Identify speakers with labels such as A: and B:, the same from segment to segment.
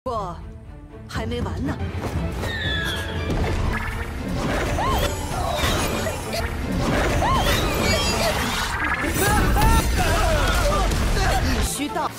A: 我还没完呢。须到。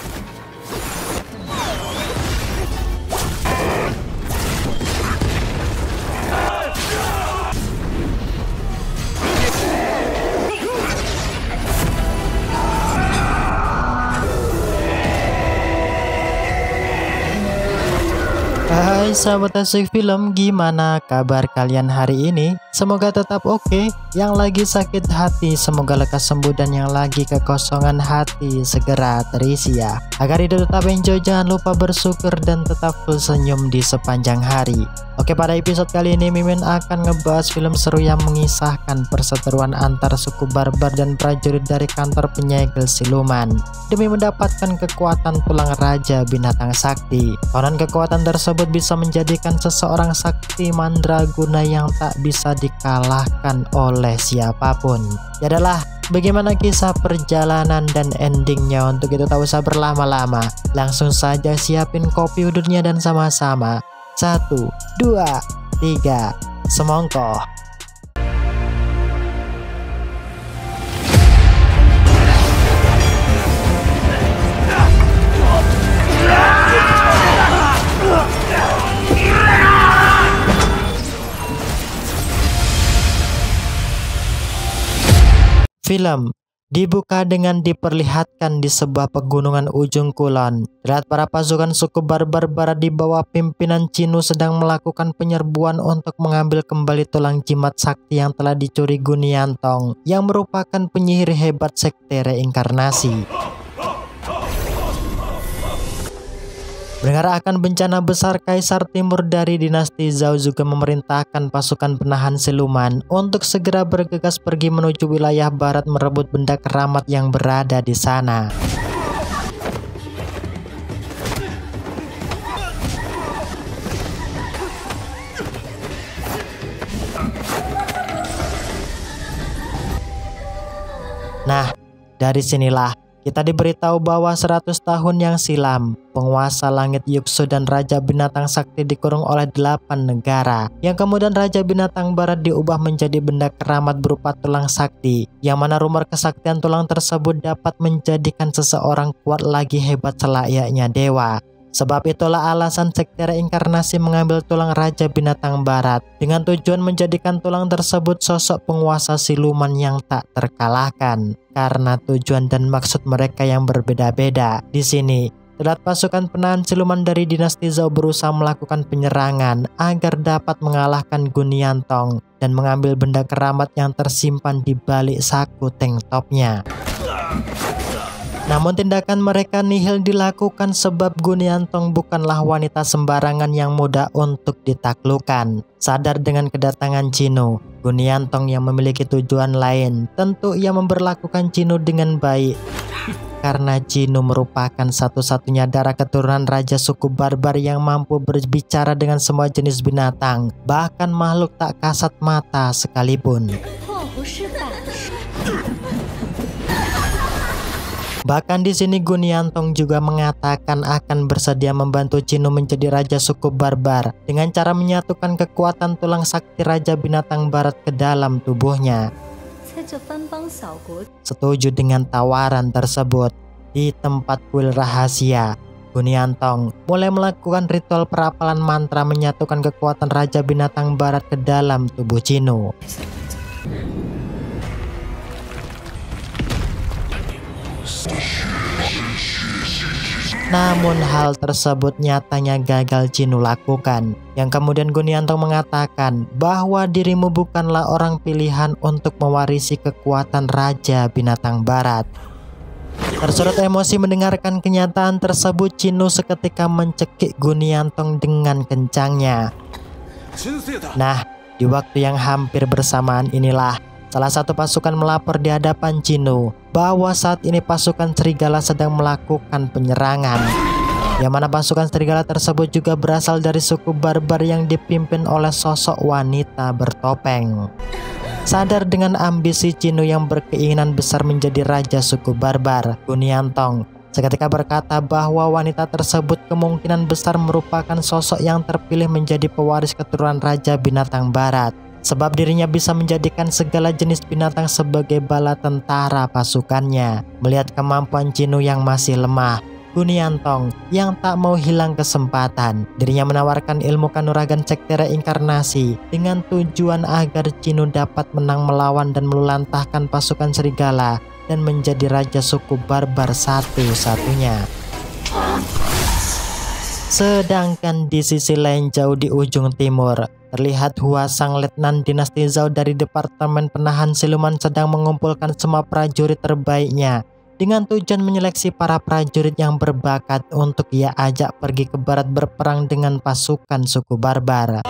B: Hai sahabat asik film, gimana kabar kalian hari ini? Semoga tetap oke. Yang lagi sakit hati semoga lekas sembuh, dan yang lagi kekosongan hati segera terisi ya. Agar hidup tetap enjoy, jangan lupa bersyukur dan tetap full senyum di sepanjang hari. Oke, pada episode kali ini Mimin akan ngebahas film seru yang mengisahkan perseteruan antar suku barbar dan prajurit dari kantor penyegel siluman demi mendapatkan kekuatan tulang raja binatang sakti. Konon kekuatan tersebut bisa menjadikan seseorang sakti mandraguna yang tak bisa dikalahkan oleh siapapun. Jadilah bagaimana kisah perjalanan dan endingnya. Untuk itu tak usah berlama-lama, langsung saja siapin kopi udutnya dan sama-sama 1, 2, 3 semongko. Film dibuka dengan diperlihatkan di sebuah pegunungan ujung kulon. Terlihat para pasukan suku barbar barat di bawah pimpinan Cinu sedang melakukan penyerbuan untuk mengambil kembali tulang jimat sakti yang telah dicuri Guniantong, yang merupakan penyihir hebat sekte reinkarnasi. Mendengar akan bencana besar, Kaisar Timur dari dinasti Zhao juga memerintahkan pasukan penahan siluman untuk segera bergegas pergi menuju wilayah barat merebut benda keramat yang berada di sana. Nah, dari sinilah kita diberitahu bahwa 100 tahun yang silam, penguasa langit Yuksu dan Raja Binatang Sakti dikurung oleh 8 negara, yang kemudian Raja Binatang Barat diubah menjadi benda keramat berupa tulang sakti, yang mana rumor kesaktian tulang tersebut dapat menjadikan seseorang kuat lagi hebat selayaknya dewa. Sebab itulah alasan sekte reinkarnasi mengambil tulang Raja Binatang Barat dengan tujuan menjadikan tulang tersebut sosok penguasa siluman yang tak terkalahkan. Karena tujuan dan maksud mereka yang berbeda-beda. Di sini terlihat pasukan penahan siluman dari dinasti Zhao berusaha melakukan penyerangan agar dapat mengalahkan Guniantong dan mengambil benda keramat yang tersimpan di balik saku tank topnya. Namun tindakan mereka nihil dilakukan sebab Guniantong bukanlah wanita sembarangan yang mudah untuk ditaklukkan. Sadar dengan kedatangan Cinu, Guniantong yang memiliki tujuan lain, tentu ia memperlakukan Cinu dengan baik. Karena Cinu merupakan satu-satunya darah keturunan raja suku barbar yang mampu berbicara dengan semua jenis binatang, bahkan makhluk tak kasat mata sekalipun. Bahkan di sini Guniantong juga mengatakan akan bersedia membantu Cinu menjadi raja suku barbar dengan cara menyatukan kekuatan tulang sakti Raja Binatang Barat ke dalam tubuhnya. Setuju dengan tawaran tersebut, di tempat kuil rahasia, Guniantong mulai melakukan ritual perapalan mantra menyatukan kekuatan Raja Binatang Barat ke dalam tubuh Cinu. Namun hal tersebut nyatanya gagal Cinu lakukan, yang kemudian Guniantong mengatakan bahwa dirimu bukanlah orang pilihan untuk mewarisi kekuatan Raja Binatang Barat. Tersulut emosi mendengarkan kenyataan tersebut, Cinu seketika mencekik Guniantong dengan kencangnya. Nah, di waktu yang hampir bersamaan inilah salah satu pasukan melapor di hadapan Cinu bahwa saat ini pasukan serigala sedang melakukan penyerangan, yang mana pasukan serigala tersebut juga berasal dari suku barbar yang dipimpin oleh sosok wanita bertopeng. Sadar dengan ambisi Cinu yang berkeinginan besar menjadi raja suku barbar, Guniantong seketika berkata bahwa wanita tersebut kemungkinan besar merupakan sosok yang terpilih menjadi pewaris keturunan Raja Binatang Barat. Sebab dirinya bisa menjadikan segala jenis binatang sebagai bala tentara pasukannya. Melihat kemampuan Chinu yang masih lemah, Gunyantong yang tak mau hilang kesempatan, dirinya menawarkan ilmu kanuragan sekte reinkarnasi dengan tujuan agar Chinu dapat menang melawan dan meluluhlantahkan pasukan serigala dan menjadi raja suku barbar satu-satunya. Sedangkan di sisi lain jauh di ujung timur, terlihat Hua sang letnan dinasti Zhao dari Departemen Penahan Siluman sedang mengumpulkan semua prajurit terbaiknya dengan tujuan menyeleksi para prajurit yang berbakat untuk ia ajak pergi ke barat berperang dengan pasukan suku barbar.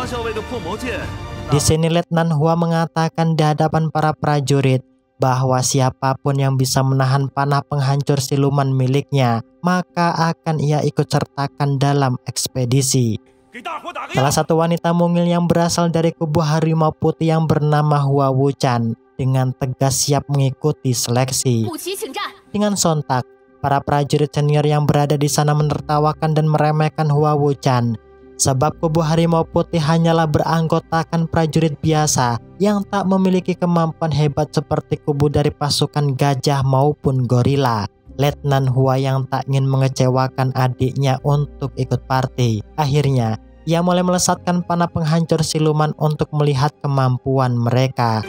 B: Di sini Letnan Hua mengatakan di hadapan para prajurit bahwa siapapun yang bisa menahan panah penghancur siluman miliknya, maka akan ia ikut sertakan dalam ekspedisi. Salah satu wanita mungil yang berasal dari kubu harimau putih yang bernama Hua Wuchan dengan tegas siap mengikuti seleksi. Dengan sontak, para prajurit senior yang berada di sana menertawakan dan meremehkan Hua Wuchan. Sebab kubu harimau putih hanyalah beranggotakan prajurit biasa yang tak memiliki kemampuan hebat seperti kubu dari pasukan gajah maupun gorila. Letnan Hua yang tak ingin mengecewakan adiknya untuk ikut party. Akhirnya, ia mulai melesatkan panah penghancur siluman untuk melihat kemampuan mereka.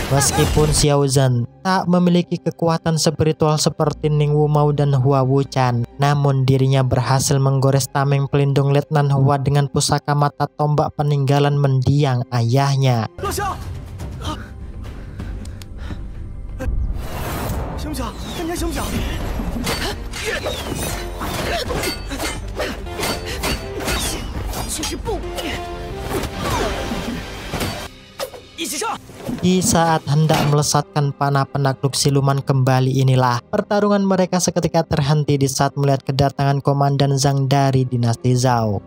B: Meskipun Xiao Zhen tak memiliki kekuatan spiritual seperti Ning Wumao dan Hua Wuchan, namun dirinya berhasil menggores tameng pelindung Letnan Hua dengan pusaka mata tombak peninggalan mendiang ayahnya. Di saat hendak melesatkan panah penakluk siluman kembali inilah pertarungan mereka seketika terhenti di saat melihat kedatangan Komandan Zhang dari dinasti Zhao.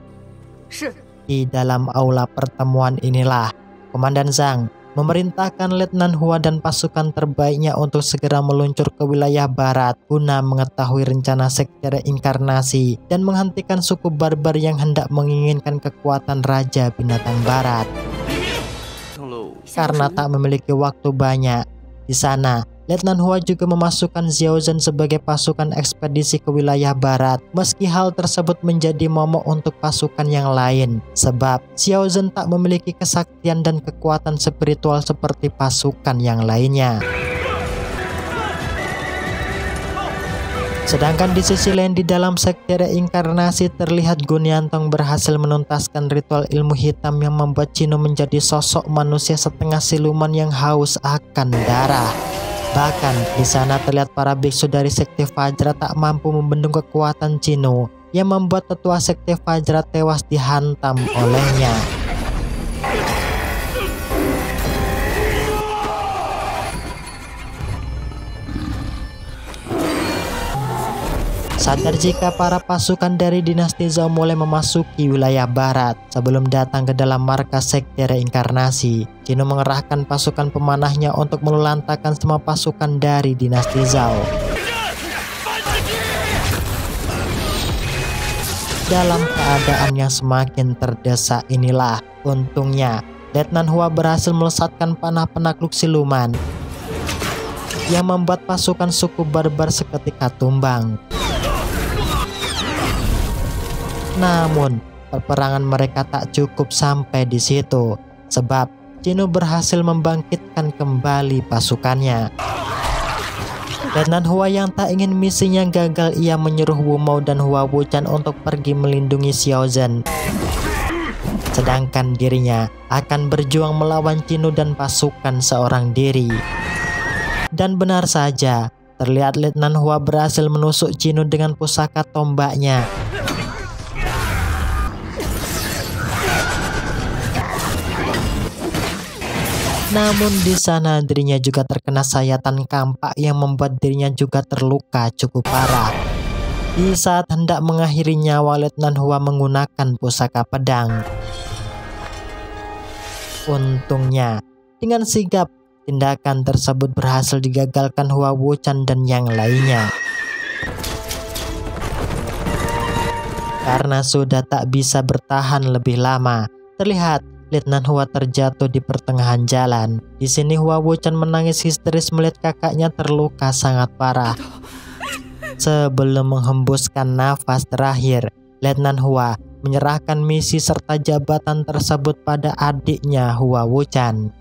B: Di dalam aula pertemuan inilah Komandan Zhang memerintahkan Letnan Hua dan pasukan terbaiknya untuk segera meluncur ke wilayah barat guna mengetahui rencana sekte reinkarnasi dan menghentikan suku barbar yang hendak menginginkan kekuatan Raja Binatang Barat. Karena tak memiliki waktu banyak, di sana Letnan Hua juga memasukkan Xiao Zhen sebagai pasukan ekspedisi ke wilayah barat. Meski hal tersebut menjadi momok untuk pasukan yang lain, sebab Xiao Zhen tak memiliki kesaktian dan kekuatan spiritual seperti pasukan yang lainnya. Sedangkan di sisi lain di dalam sekte reinkarnasi terlihat Gunyantong berhasil menuntaskan ritual ilmu hitam yang membuat Chinu menjadi sosok manusia setengah siluman yang haus akan darah. Bahkan di sana terlihat para biksu dari sekte Fajra tak mampu membendung kekuatan Chinu yang membuat tetua sekte Fajra tewas dihantam olehnya. Sadar jika para pasukan dari dinasti Zhao mulai memasuki wilayah barat sebelum datang ke dalam markas sekte reinkarnasi, Chinu mengerahkan pasukan pemanahnya untuk meluluhlantahkan semua pasukan dari dinasti Zhao. Dalam keadaan yang semakin terdesak inilah, untungnya Letnan Hua berhasil melesatkan panah penakluk siluman yang membuat pasukan suku barbar seketika tumbang. Namun, peperangan mereka tak cukup sampai di situ, sebab Chinu berhasil membangkitkan kembali pasukannya. Letnan Hua yang tak ingin misinya gagal, ia menyuruh Wumao dan Hua Wuchan untuk pergi melindungi Xiao Zhen. Sedangkan dirinya akan berjuang melawan Chinu dan pasukan seorang diri. Dan benar saja, terlihat Letnan Hua berhasil menusuk Chinu dengan pusaka tombaknya. Namun di sana dirinya juga terkena sayatan kampak yang membuat dirinya juga terluka cukup parah. Di saat hendak mengakhiri nyawa, Letnan Hua menggunakan pusaka pedang. Untungnya, dengan sigap, tindakan tersebut berhasil digagalkan Hua Wuchan dan yang lainnya. Karena sudah tak bisa bertahan lebih lama, terlihat Letnan Hua terjatuh di pertengahan jalan. Di sini Hua Wuchan menangis histeris melihat kakaknya terluka sangat parah. Sebelum menghembuskan nafas terakhir, Letnan Hua menyerahkan misi serta jabatan tersebut pada adiknya Hua Wuchan.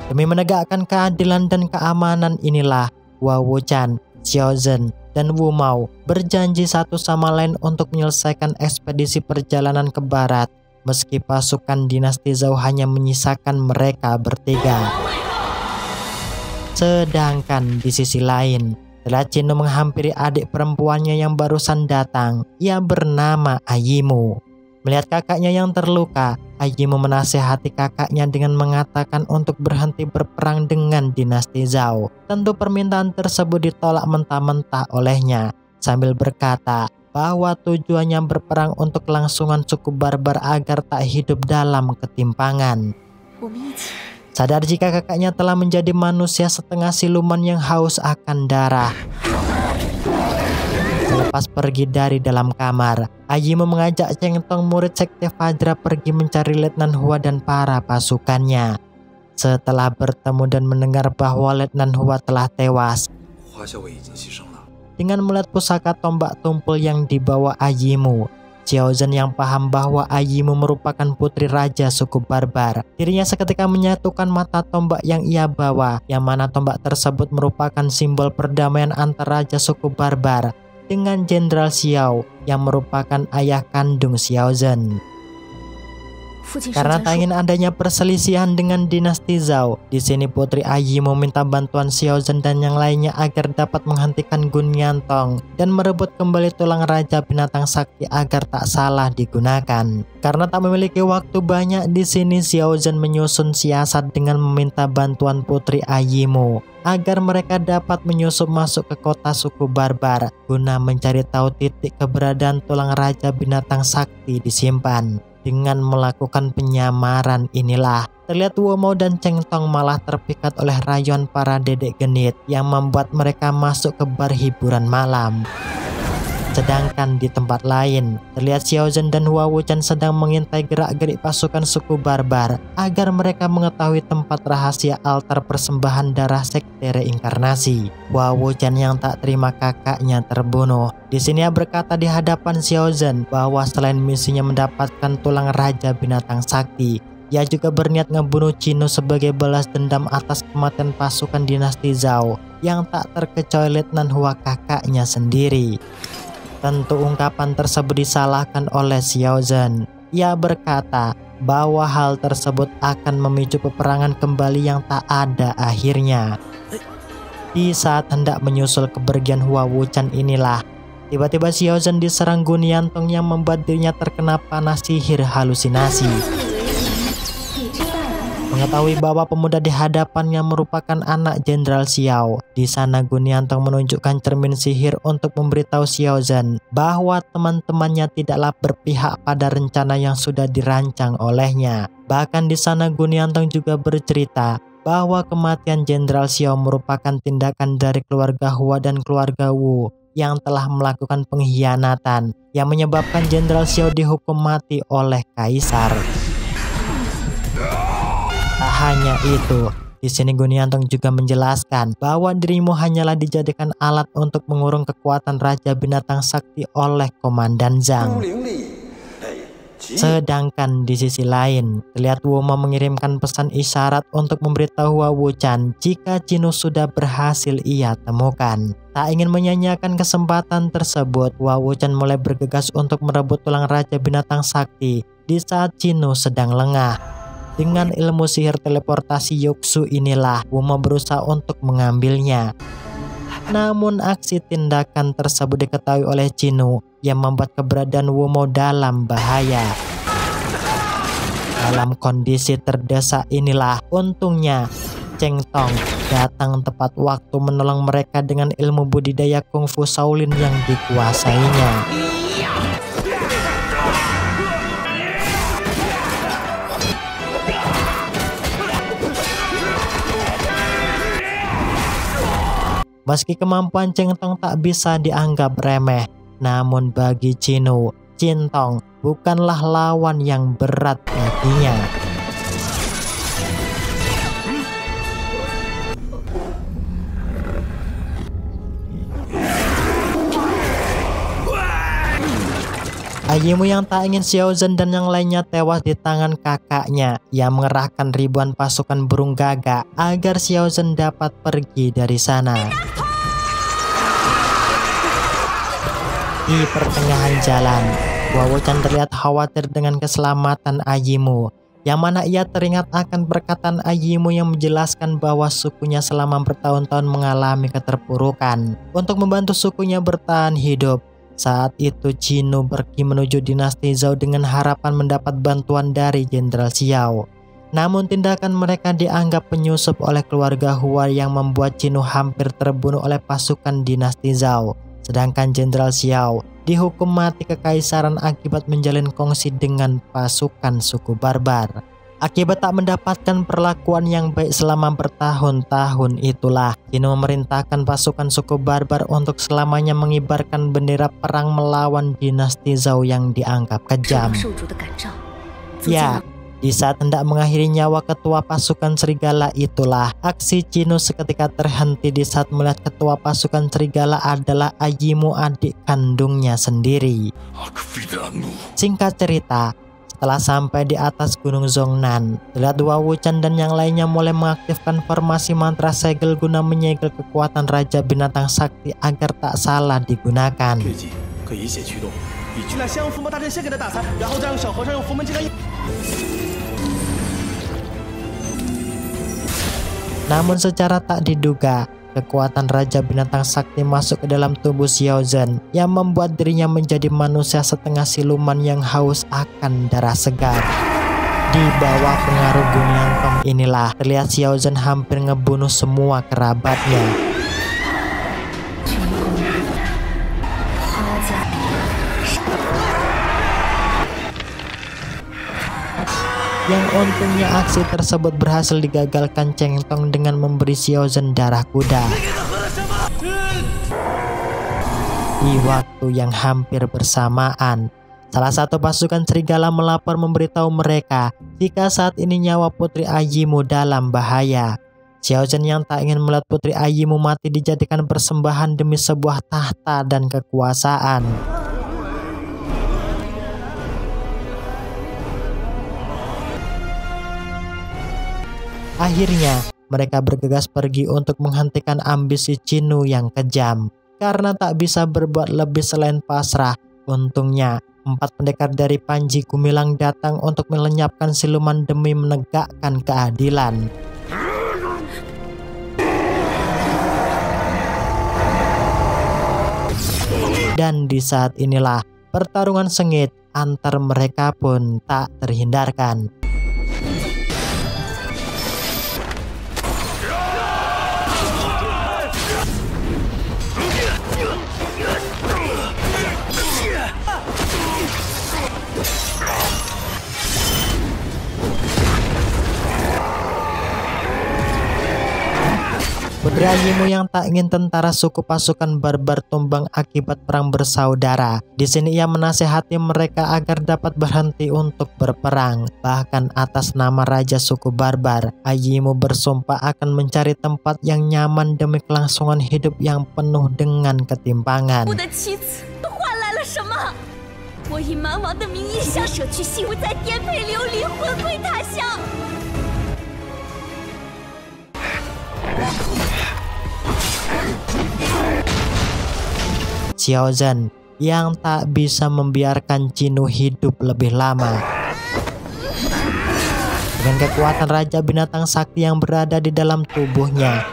B: Demi menegakkan keadilan dan keamanan inilah Hua Wuchan, Xiao Zhen, dan Wu Mao berjanji satu sama lain untuk menyelesaikan ekspedisi perjalanan ke barat, meski pasukan dinasti Zhou hanya menyisakan mereka bertiga. Sedangkan di sisi lain, setelah Qin Nu menghampiri adik perempuannya yang barusan datang, ia bernama Ayimu. Melihat kakaknya yang terluka, Ayimu menasehati kakaknya dengan mengatakan untuk berhenti berperang dengan dinasti Zhou. Tentu permintaan tersebut ditolak mentah-mentah olehnya, sambil berkata bahwa tujuannya berperang untuk kelangsungan suku barbar agar tak hidup dalam ketimpangan. Sadar jika kakaknya telah menjadi manusia setengah siluman yang haus akan darah. Selepas pergi dari dalam kamar, Ayimu mengajak Cheng Tong, murid sekte Fajra, pergi mencari Letnan Hua dan para pasukannya. Setelah bertemu dan mendengar bahwa Letnan Hua telah tewas, dengan melihat pusaka tombak tumpul yang dibawa Ayimu, Xiao Zhen yang paham bahwa Ayimu merupakan putri raja suku barbar, dirinya seketika menyatukan mata tombak yang ia bawa, yang mana tombak tersebut merupakan simbol perdamaian antar raja suku barbar dengan Jenderal Xiao yang merupakan ayah kandung Xiao Zhen. Karena tak ingin adanya perselisihan dengan dinasti Zhou, di sini Putri Ayimu meminta bantuan Xiao Zhen dan yang lainnya agar dapat menghentikan Gun Yantong dan merebut kembali tulang raja binatang sakti agar tak salah digunakan. Karena tak memiliki waktu banyak, di sini Xiao Zhen menyusun siasat dengan meminta bantuan Putri Ayimu agar mereka dapat menyusup masuk ke kota suku barbar guna mencari tahu titik keberadaan tulang raja binatang sakti disimpan. Dengan melakukan penyamaran inilah, terlihat Wu Mao dan Cheng Tong malah terpikat oleh rayuan para dedek genit yang membuat mereka masuk ke bar hiburan malam. Sedangkan di tempat lain, terlihat Xiao Zhen dan Hua Wuchan sedang mengintai gerak-gerik pasukan suku barbar agar mereka mengetahui tempat rahasia altar persembahan darah sekte reinkarnasi. Hua Wuchan yang tak terima kakaknya terbunuh, di sini ia berkata di hadapan Xiao Zhen bahwa selain misinya mendapatkan tulang raja binatang sakti, ia juga berniat ngebunuh Qin Nu sebagai balas dendam atas kematian pasukan dinasti Zhou yang tak terkecuali Letnan Hua kakaknya sendiri. Tentu ungkapan tersebut disalahkan oleh Xiao Zhen. Ia berkata bahwa hal tersebut akan memicu peperangan kembali yang tak ada akhirnya. Di saat hendak menyusul kepergian Hua Wuchan inilah, tiba-tiba Xiao Zhen diserang Gun Yantong yang membuat dirinya terkena panas sihir halusinasi. Mengetahui bahwa pemuda di hadapannya merupakan anak Jenderal Xiao, di sana Gun Yantong menunjukkan cermin sihir untuk memberitahu Xiao Zhen bahwa teman-temannya tidaklah berpihak pada rencana yang sudah dirancang olehnya. Bahkan di sana Gun Yantong juga bercerita bahwa kematian Jenderal Xiao merupakan tindakan dari keluarga Hua dan keluarga Wu yang telah melakukan pengkhianatan yang menyebabkan Jenderal Xiao dihukum mati oleh Kaisar. Tak hanya itu, di sini Gun Yantong juga menjelaskan bahwa dirimu hanyalah dijadikan alat untuk mengurung kekuatan Raja Binatang Sakti oleh Komandan Zhang. Sedangkan di sisi lain, terlihat Wu Mao mengirimkan pesan isyarat untuk memberitahu Hua Wuchan jika Qin Nu sudah berhasil ia temukan. Tak ingin menyanyiakan kesempatan tersebut, Hua Wuchan mulai bergegas untuk merebut tulang Raja Binatang Sakti di saat Qin Nu sedang lengah. Dengan ilmu sihir teleportasi Yoksu inilah Wu Mao berusaha untuk mengambilnya. Namun aksi tindakan tersebut diketahui oleh Qin Nu yang membuat keberadaan Wu Mao dalam bahaya. Dalam kondisi terdesak inilah untungnya Cheng Tong datang tepat waktu menolong mereka dengan ilmu budidaya kungfu Shaolin yang dikuasainya. Meski kemampuan Cheng Tong tak bisa dianggap remeh, namun bagi Chinu, Chin Tong bukanlah lawan yang berat baginya. Ayimu yang tak ingin Xiao Zhen dan yang lainnya tewas di tangan kakaknya yang mengerahkan ribuan pasukan burung gagak agar Xiao Zhen dapat pergi dari sana. Di pertengahan jalan, Hua Wuchen terlihat khawatir dengan keselamatan Ayimu, yang mana ia teringat akan perkataan Ayimu yang menjelaskan bahwa sukunya selama bertahun-tahun mengalami keterpurukan. Untuk membantu sukunya bertahan hidup, saat itu Chinu pergi menuju dinasti Zhao dengan harapan mendapat bantuan dari Jenderal Xiao. Namun tindakan mereka dianggap penyusup oleh keluarga Hua yang membuat Chinu hampir terbunuh oleh pasukan dinasti Zhao. Sedangkan Jenderal Xiao dihukum mati kekaisaran akibat menjalin kongsi dengan pasukan suku barbar. Akibat tak mendapatkan perlakuan yang baik selama bertahun-tahun itulah, Chinu memerintahkan pasukan suku barbar untuk selamanya mengibarkan bendera perang melawan dinasti Zhao yang dianggap kejam. Ya, di saat hendak mengakhiri nyawa ketua pasukan serigala itulah, aksi Chinu seketika terhenti di saat melihat ketua pasukan serigala adalah Ayimu, adik kandungnya sendiri. Singkat cerita, setelah sampai di atas Gunung Zhongnan, terlihat Hua Wuchen dan yang lainnya mulai mengaktifkan formasi mantra segel guna menyegel kekuatan Raja Binatang Sakti agar tak salah digunakan. Namun secara tak diduga, kekuatan Raja Binatang Sakti masuk ke dalam tubuh Xiao Zhen yang membuat dirinya menjadi manusia setengah siluman yang haus akan darah segar. Di bawah pengaruh Gung Yangtong inilah terlihat Xiao Zhen hampir ngebunuh semua kerabatnya. Yang untungnya aksi tersebut berhasil digagalkan Cheng Tong dengan memberi Xiao Zhen darah kuda. Di waktu yang hampir bersamaan, salah satu pasukan serigala melapor memberitahu mereka jika saat ini nyawa Putri Ayimu dalam bahaya. Xiao Zhen yang tak ingin melihat Putri Ayimu mati dijadikan persembahan demi sebuah tahta dan kekuasaan. Akhirnya, mereka bergegas pergi untuk menghentikan ambisi Chinu yang kejam. Karena tak bisa berbuat lebih selain pasrah, untungnya 4 pendekar dari Panji Gumilang datang untuk melenyapkan siluman demi menegakkan keadilan. Dan di saat inilah, pertarungan sengit antar mereka pun tak terhindarkan. Putri Ayimu yang tak ingin tentara suku pasukan barbar tumbang akibat perang bersaudara. Di sini ia menasehati mereka agar dapat berhenti untuk berperang. Bahkan atas nama raja suku barbar, Ayimu bersumpah akan mencari tempat yang nyaman demi kelangsungan hidup yang penuh dengan ketimpangan. Xiao Zhen yang tak bisa membiarkan Chinu hidup lebih lama. Dengan kekuatan Raja Binatang Sakti yang berada di dalam tubuhnya,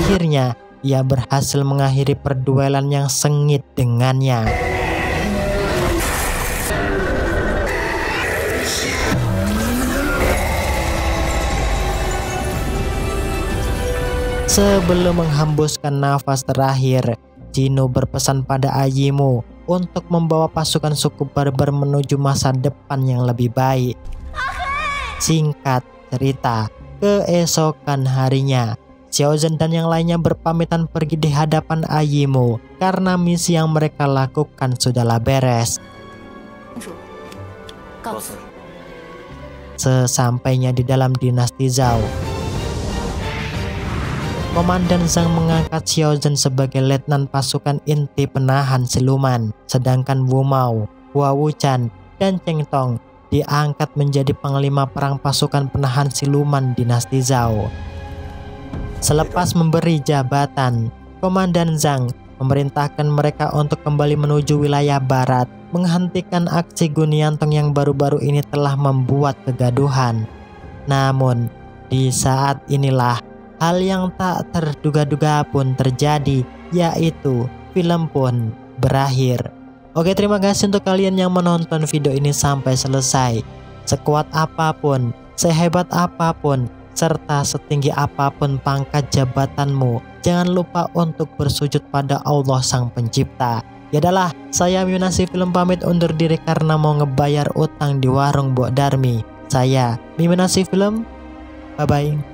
B: Akhirnya ia berhasil mengakhiri perduelan yang sengit dengannya. Sebelum menghembuskan nafas terakhir, Gino berpesan pada Ayimo untuk membawa pasukan suku barbar menuju masa depan yang lebih baik. Singkat cerita, keesokan harinya, Xiao Zhen dan yang lainnya berpamitan pergi di hadapan Ayimo karena misi yang mereka lakukan sudahlah beres. Sesampainya di dalam dinasti Zhao, Komandan Zhang mengangkat Xiao Zhen sebagai letnan pasukan inti penahan siluman, sedangkan Wu Mao, Hua Wuchan, dan Cheng Tong diangkat menjadi panglima perang pasukan penahan siluman dinasti Zhao. Selepas memberi jabatan, Komandan Zhang memerintahkan mereka untuk kembali menuju wilayah barat, menghentikan aksi Guniantong yang baru-baru ini telah membuat kegaduhan. Namun, di saat inilah hal yang tak terduga-duga pun terjadi, yaitu film pun berakhir. Oke, terima kasih untuk kalian yang menonton video ini sampai selesai. Sekuat apapun, sehebat apapun, serta setinggi apapun pangkat jabatanmu, jangan lupa untuk bersujud pada Allah Sang Pencipta. Yadalah, saya Mimin Film pamit undur diri karena mau ngebayar utang di warung Mbok Darmi. Saya Mimin Film, bye-bye.